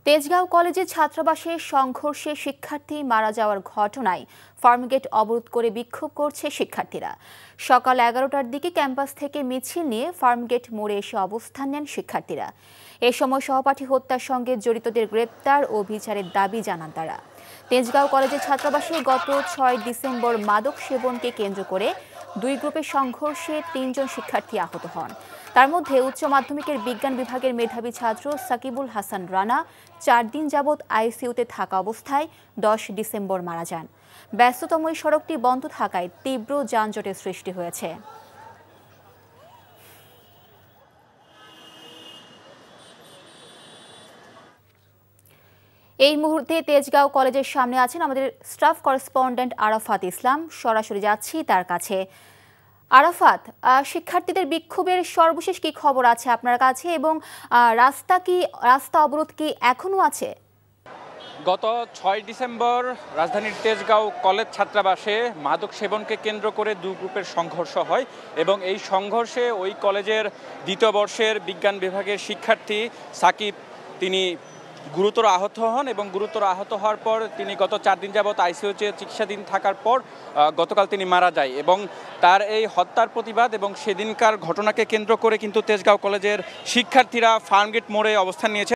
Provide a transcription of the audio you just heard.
তেজগাঁও কলেজে ছাত্রাবাসে সংঘর্ষে শিক্ষার্থী মারা যাওয়ার ঘটনায় ফার্মগেট অবরোধ করে বিক্ষোভ করছে শিক্ষার্থীরা। সকাল 11টার দিকে ক্যাম্পাস থেকে মিছিল নিয়ে ফার্মগেট মোড়ে এসে অবস্থান নেন শিক্ষার্থীরা। এ সময় সহপাঠী হত্যার সঙ্গে জড়িতদের গ্রেপ্তার ও বিচারের দাবি জানান তারা। তেজগাঁও কলেজের ছাত্রাবাসে গত 6 ডিসেম্বর মাদক সেবনকে কেন্দ্র করে দুই গ্রুপের সংঘর্ষে 3 জন শিক্ষার্থী আহত হন। তার মধ্যে উচ্চ মাধ্যমিকের বিজ্ঞান বিভাগের মেধাবী ছাত্র সাকিবুল হাসান রানা 4 দিন যাবৎ আইসিইউতে থাকা অবস্থায় 10 ডিসেম্বর মারা যান। ব্যস্ততম এই সড়কটি বন্ধ থাকায় তীব্র যানজটের সৃষ্টি হয়েছে। এই মুহূর্তে তেজগাঁও কলেজের সামনে আছেন আমাদের স্টাফ করেসপন্ডেন্ট আরাফাত ইসলাম। সরাসরি যাচ্ছি তার কাছে। আরাফাত, শিক্ষার্থীদের বিক্ষোভের সর্বশেষ কি খবর আছে আপনার কাছে, এবং রাস্তা অবরোধ কি এখনো আছে? গত 6 ডিসেম্বর রাজধানীর তেজগাঁও কলেজ ছাত্রাবাসে মাদক সেবনকে কেন্দ্র করে দুই গ্রুপের সংঘর্ষ হয় এবং এই সংঘর্ষে ওই কলেজের দ্বিতীয় বর্ষের বিজ্ঞান বিভাগের শিক্ষার্থী সাকিব তিনি গুরুতর আহত হন এবং গুরুতর আহত হওয়ার পর তিনি গত 4 দিন যাবৎ আইসিইউতে চিকিৎসাধীন থাকার পর গতকাল তিনি মারা যায় এবং তার এই হত্যার প্রতিবাদ এবং সেদিনকার ঘটনাকে কেন্দ্র করে কিন্তু তেজগাঁও কলেজের শিক্ষার্থীরা ফার্মগেট মোড়ে অবস্থান নিয়েছে।